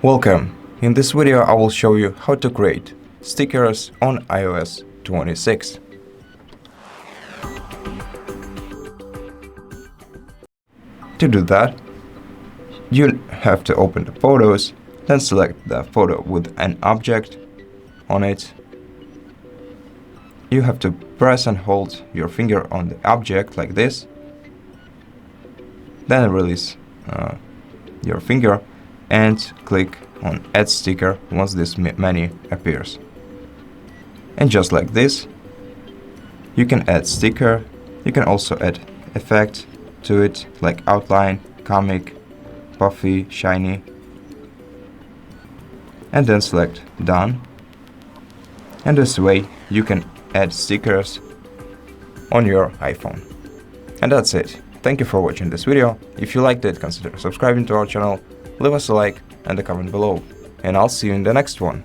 Welcome! In this video I will show you how to create stickers on iOS 26. To do that, you have to open the photos, then select the photo with an object on it. You have to press and hold your finger on the object like this, then release your finger and click on Add Sticker once this menu appears. And just like this, you can add sticker. You can also add effect to it, like outline, comic, puffy, shiny, and then select Done. And this way you can add stickers on your iPhone. And that's it. Thank you for watching this video. If you liked it, consider subscribing to our channel, leave us a like and a comment below, and I'll see you in the next one.